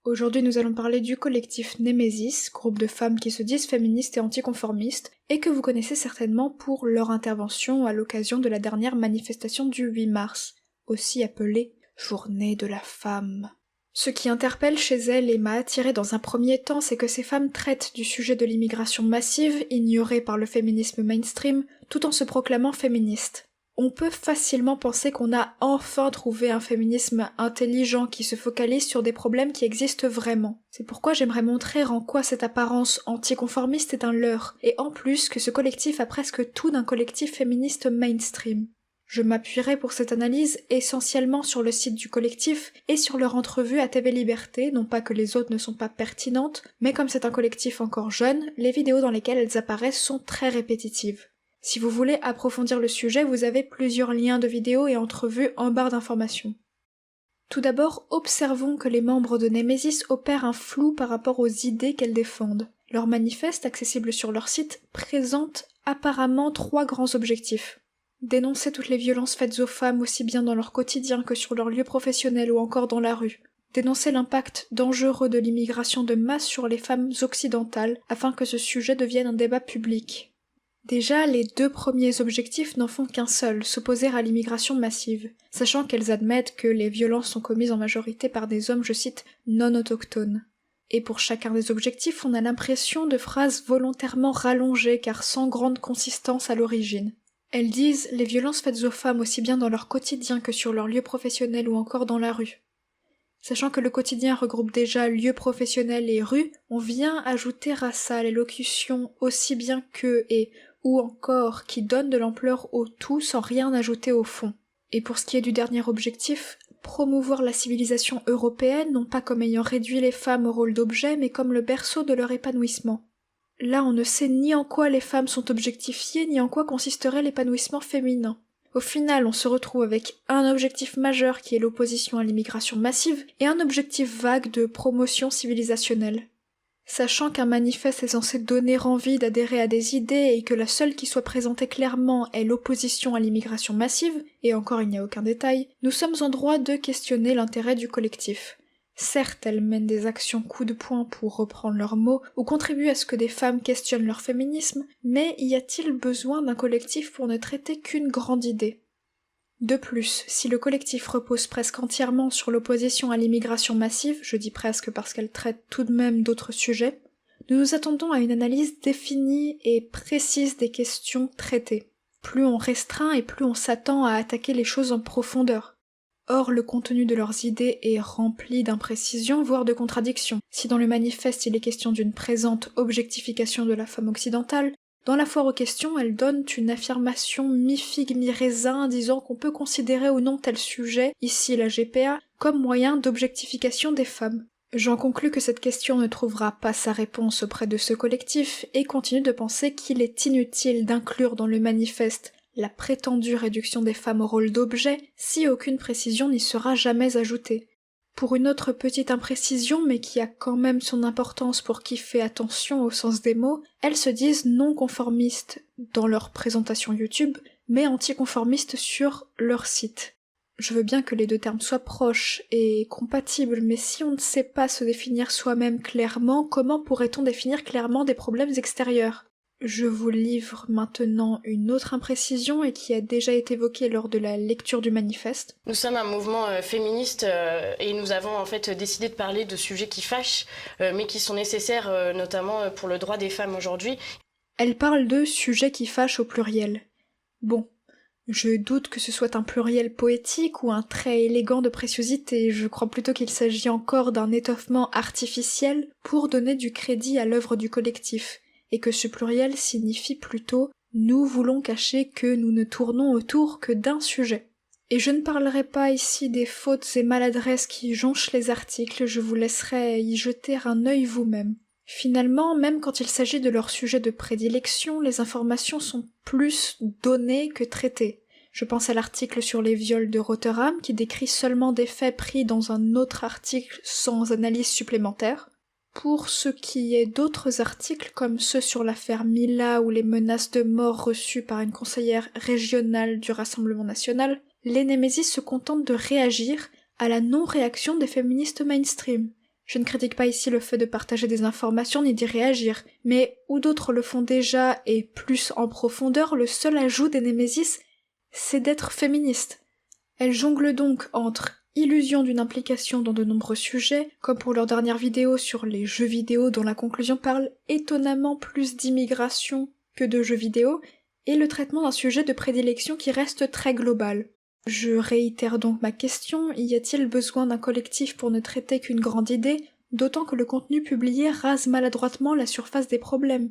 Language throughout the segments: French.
Aujourd'hui, nous allons parler du collectif Némésis, groupe de femmes qui se disent féministes et anticonformistes, et que vous connaissez certainement pour leur intervention à l'occasion de la dernière manifestation du 8 mars, aussi appelée Journée de la femme. Ce qui interpelle chez elles et m'a attiré dans un premier temps, c'est que ces femmes traitent du sujet de l'immigration massive, ignorée par le féminisme mainstream, tout en se proclamant féministes. On peut facilement penser qu'on a enfin trouvé un féminisme intelligent qui se focalise sur des problèmes qui existent vraiment. C'est pourquoi j'aimerais montrer en quoi cette apparence anticonformiste est un leurre, et en plus que ce collectif a presque tout d'un collectif féministe mainstream. Je m'appuierai pour cette analyse essentiellement sur le site du collectif et sur leur entrevue à TV Liberté, non pas que les autres ne sont pas pertinentes, mais comme c'est un collectif encore jeune, les vidéos dans lesquelles elles apparaissent sont très répétitives. Si vous voulez approfondir le sujet, vous avez plusieurs liens de vidéos et entrevues en barre d'informations. Tout d'abord, observons que les membres de Némésis opèrent un flou par rapport aux idées qu'elles défendent. Leur manifeste, accessible sur leur site, présente apparemment 3 grands objectifs. Dénoncer toutes les violences faites aux femmes aussi bien dans leur quotidien que sur leur lieu professionnel ou encore dans la rue. Dénoncer l'impact dangereux de l'immigration de masse sur les femmes occidentales afin que ce sujet devienne un débat public. Déjà, les 2 premiers objectifs n'en font qu'un seul, s'opposer à l'immigration massive, sachant qu'elles admettent que les violences sont commises en majorité par des hommes, je cite, non autochtones. Et pour chacun des objectifs, on a l'impression de phrases volontairement rallongées car sans grande consistance à l'origine. Elles disent les violences faites aux femmes aussi bien dans leur quotidien que sur leur lieu professionnel ou encore dans la rue. Sachant que le quotidien regroupe déjà lieu professionnel et rue, on vient ajouter à ça l'élocution aussi bien que et ou encore qui donne de l'ampleur au tout sans rien ajouter au fond. Et pour ce qui est du dernier objectif, promouvoir la civilisation européenne non pas comme ayant réduit les femmes au rôle d'objet mais comme le berceau de leur épanouissement. Là, on ne sait ni en quoi les femmes sont objectifiées, ni en quoi consisterait l'épanouissement féminin. Au final, on se retrouve avec un objectif majeur qui est l'opposition à l'immigration massive, et un objectif vague de promotion civilisationnelle. Sachant qu'un manifeste est censé donner envie d'adhérer à des idées et que la seule qui soit présentée clairement est l'opposition à l'immigration massive, et encore il n'y a aucun détail, nous sommes en droit de questionner l'intérêt du collectif. Certes, elles mènent des actions coup de poing pour reprendre leurs mots, ou contribuent à ce que des femmes questionnent leur féminisme, mais y a-t-il besoin d'un collectif pour ne traiter qu'une grande idée ? De plus, si le collectif repose presque entièrement sur l'opposition à l'immigration massive, je dis presque parce qu'elle traite tout de même d'autres sujets, nous nous attendons à une analyse définie et précise des questions traitées. Plus on restreint et plus on s'attend à attaquer les choses en profondeur. Or, le contenu de leurs idées est rempli d'imprécisions, voire de contradictions. Si dans le manifeste il est question d'une présente objectification de la femme occidentale, dans la foire aux questions, elle donne une affirmation mi-figue mi-raisin disant qu'on peut considérer ou non tel sujet, ici la GPA, comme moyen d'objectification des femmes. J'en conclus que cette question ne trouvera pas sa réponse auprès de ce collectif et continue de penser qu'il est inutile d'inclure dans le manifeste la prétendue réduction des femmes au rôle d'objet si aucune précision n'y sera jamais ajoutée. Pour une autre petite imprécision, mais qui a quand même son importance pour qui fait attention au sens des mots, elles se disent non conformistes dans leur présentation YouTube, mais anticonformistes sur leur site. Je veux bien que les 2 termes soient proches et compatibles, mais si on ne sait pas se définir soi-même clairement, comment pourrait-on définir clairement des problèmes extérieurs ? Je vous livre maintenant une autre imprécision et qui a déjà été évoquée lors de la lecture du manifeste. Nous sommes un mouvement féministe et nous avons en fait décidé de parler de sujets qui fâchent, mais qui sont nécessaires notamment pour le droit des femmes aujourd'hui. Elle parle de sujets qui fâchent au pluriel. Bon, je doute que ce soit un pluriel poétique ou un trait élégant de préciosité, je crois plutôt qu'il s'agit encore d'un étoffement artificiel pour donner du crédit à l'œuvre du collectif. Et que ce pluriel signifie plutôt « nous voulons cacher que nous ne tournons autour que d'un sujet ». Et je ne parlerai pas ici des fautes et maladresses qui jonchent les articles, je vous laisserai y jeter un œil vous-même. Finalement, même quand il s'agit de leur sujet de prédilection, les informations sont plus données que traitées. Je pense à l'article sur les viols de Rotterdam qui décrit seulement des faits pris dans un autre article sans analyse supplémentaire. Pour ce qui est d'autres articles, comme ceux sur l'affaire Mila ou les menaces de mort reçues par une conseillère régionale du Rassemblement national, les Némésis se contentent de réagir à la non-réaction des féministes mainstream. Je ne critique pas ici le fait de partager des informations ni d'y réagir, mais où d'autres le font déjà et plus en profondeur, le seul ajout des Némésis, c'est d'être féministe. Elles jonglent donc entre illusion d'une implication dans de nombreux sujets, comme pour leur dernière vidéo sur les jeux vidéo dont la conclusion parle étonnamment plus d'immigration que de jeux vidéo, et le traitement d'un sujet de prédilection qui reste très global. Je réitère donc ma question, y a-t-il besoin d'un collectif pour ne traiter qu'une grande idée, d'autant que le contenu publié rase maladroitement la surface des problèmes?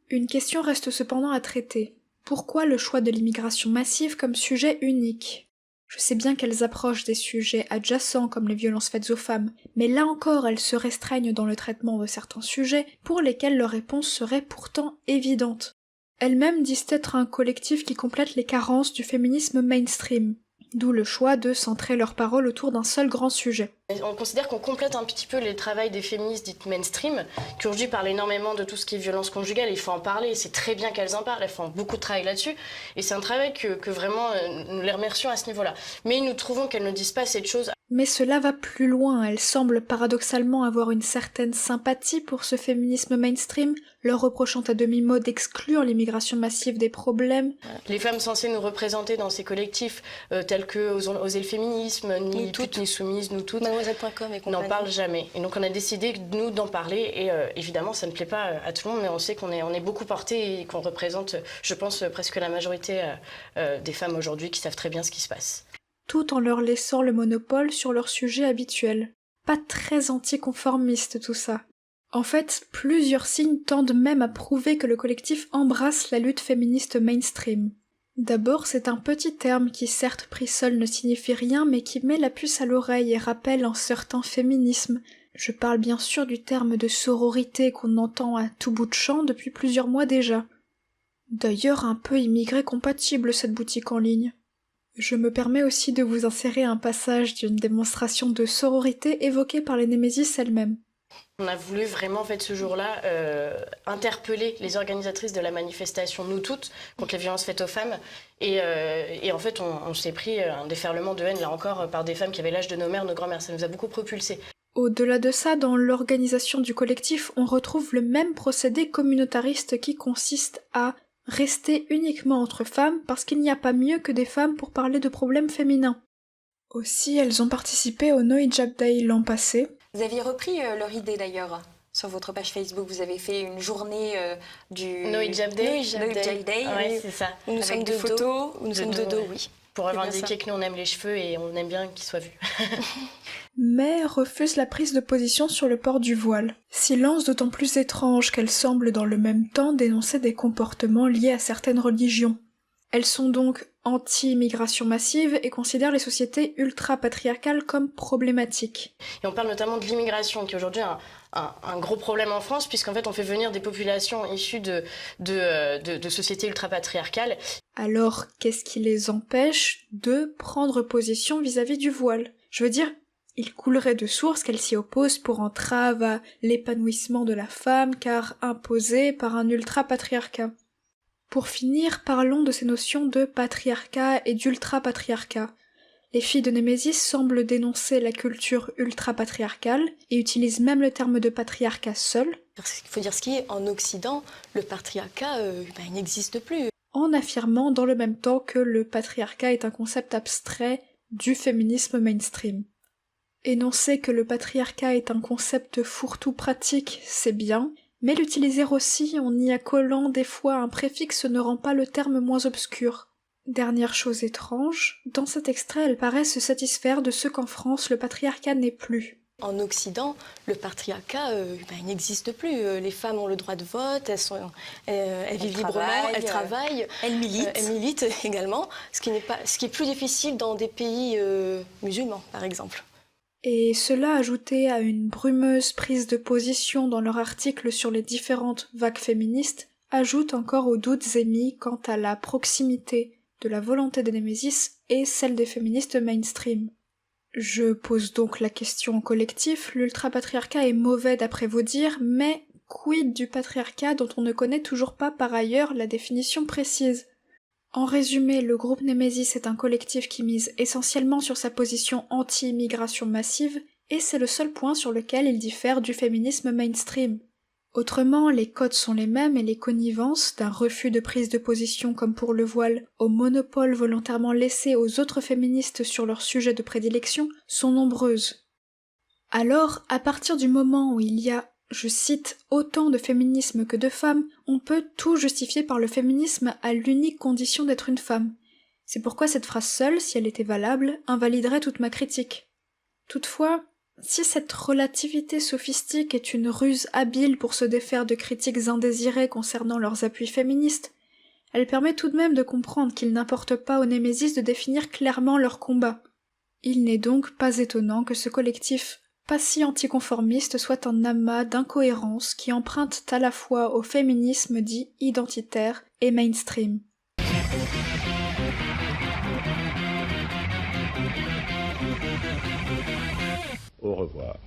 Une question reste cependant à traiter. Pourquoi le choix de l'immigration massive comme sujet unique? Je sais bien qu'elles approchent des sujets adjacents comme les violences faites aux femmes, mais là encore elles se restreignent dans le traitement de certains sujets pour lesquels leur réponse serait pourtant évidente. Elles-mêmes disent être un collectif qui complète les carences du féminisme mainstream, d'où le choix de centrer leurs paroles autour d'un seul grand sujet. On considère qu'on complète un petit peu le travail des féministes dites mainstream, qui aujourd'hui parlent énormément de tout ce qui est violence conjugale, il faut en parler, et c'est très bien qu'elles en parlent, elles font beaucoup de travail là-dessus, et c'est un travail que vraiment nous les remercions à ce niveau-là. Mais nous trouvons qu'elles ne disent pas cette chose. Mais cela va plus loin, elles semblent paradoxalement avoir une certaine sympathie pour ce féminisme mainstream, leur reprochant à demi-mot d'exclure l'immigration massive des problèmes. Les femmes censées nous représenter dans ces collectifs, tels que Oser le féminisme, ni toutes, ni soumises, nous toutes, n'en parlent jamais. Et donc on a décidé, nous, d'en parler, et évidemment ça ne plaît pas à tout le monde, mais on sait qu'on est beaucoup porté et qu'on représente, je pense, presque la majorité des femmes aujourd'hui qui savent très bien ce qui se passe. Tout en leur laissant le monopole sur leur sujet habituel. Pas très anticonformiste tout ça. En fait, plusieurs signes tendent même à prouver que le collectif embrasse la lutte féministe mainstream. D'abord, c'est un petit terme qui certes pris seul ne signifie rien, mais qui met la puce à l'oreille et rappelle un certain féminisme. Je parle bien sûr du terme de sororité qu'on entend à tout bout de champ depuis plusieurs mois déjà. D'ailleurs, un peu immigré compatible cette boutique en ligne. Je me permets aussi de vous insérer un passage d'une démonstration de sororité évoquée par les Némésis elles-mêmes. On a voulu vraiment, en fait, ce jour-là, interpeller les organisatrices de la manifestation Nous Toutes contre les violences faites aux femmes. Et en fait, on s'est pris un déferlement de haine, là encore, par des femmes qui avaient l'âge de nos mères, nos grand-mères. Ça nous a beaucoup propulsés. Au-delà de ça, dans l'organisation du collectif, on retrouve le même procédé communautariste qui consiste à rester uniquement entre femmes parce qu'il n'y a pas mieux que des femmes pour parler de problèmes féminins. Aussi, elles ont participé au No Hijab Day l'an passé. Vous aviez repris leur idée d'ailleurs. Sur votre page Facebook, vous avez fait une journée du No Hijab Day. No Hijab Day, ouais, oui. c'est ça. Où nous sommes de photos, où nous sommes de dos, oui. Pour revendiquer que nous on aime les cheveux et on aime bien qu'ils soient vus. Mais refuse la prise de position sur le port du voile. Silence d'autant plus étrange qu'elles semblent dans le même temps dénoncer des comportements liés à certaines religions. Elles sont donc anti-immigration massive et considèrent les sociétés ultra-patriarcales comme problématiques. Et on parle notamment de l'immigration, qui est aujourd'hui un gros problème en France, puisqu'en fait on fait venir des populations issues de sociétés ultra-patriarcales. Alors, qu'est-ce qui les empêche de prendre position vis-à-vis du voile? Je veux dire, il coulerait de source qu'elles s'y opposent pour entrave à l'épanouissement de la femme, car imposée par un ultra-patriarcat. Pour finir, parlons de ces notions de patriarcat et d'ultra-patriarcat. Les filles de Némésis semblent dénoncer la culture ultra-patriarcale et utilisent même le terme de patriarcat seul. Il faut dire ce qui est, en Occident, le patriarcat il n'existe plus. En affirmant dans le même temps que le patriarcat est un concept abstrait du féminisme mainstream. Énoncer que le patriarcat est un concept fourre-tout pratique, c'est bien, mais l'utiliser aussi en y accolant des fois un préfixe ne rend pas le terme moins obscur. Dernière chose étrange, dans cet extrait elle paraît se satisfaire de ce qu'en France le patriarcat n'est plus. En Occident, le patriarcat il n'existe plus. Les femmes ont le droit de vote, elles vivent librement, elles travaillent, elles militent également, ce qui est plus difficile dans des pays musulmans, par exemple. Et cela ajouté à une brumeuse prise de position dans leur article sur les différentes vagues féministes, ajoute encore aux doutes émis quant à la proximité de la volonté des Némésis et celle des féministes mainstream. Je pose donc la question en collectif, l'ultra-patriarcat est mauvais d'après vos dires, mais quid du patriarcat dont on ne connaît toujours pas par ailleurs la définition précise? En résumé, le groupe Némésis est un collectif qui mise essentiellement sur sa position anti-immigration massive et c'est le seul point sur lequel il diffère du féminisme mainstream. Autrement, les codes sont les mêmes et les connivences, d'un refus de prise de position comme pour le voile, au monopole volontairement laissé aux autres féministes sur leur sujet de prédilection, sont nombreuses. Alors, à partir du moment où il y a, je cite, autant de féminisme que de femmes, on peut tout justifier par le féminisme à l'unique condition d'être une femme. C'est pourquoi cette phrase seule, si elle était valable, invaliderait toute ma critique. Toutefois, si cette relativité sophistique est une ruse habile pour se défaire de critiques indésirées concernant leurs appuis féministes, elle permet tout de même de comprendre qu'il n'importe pas aux Némésis de définir clairement leur combat. Il n'est donc pas étonnant que ce collectif pas si anticonformiste soit un amas d'incohérences qui empruntent à la fois au féminisme dit identitaire et mainstream. Au revoir.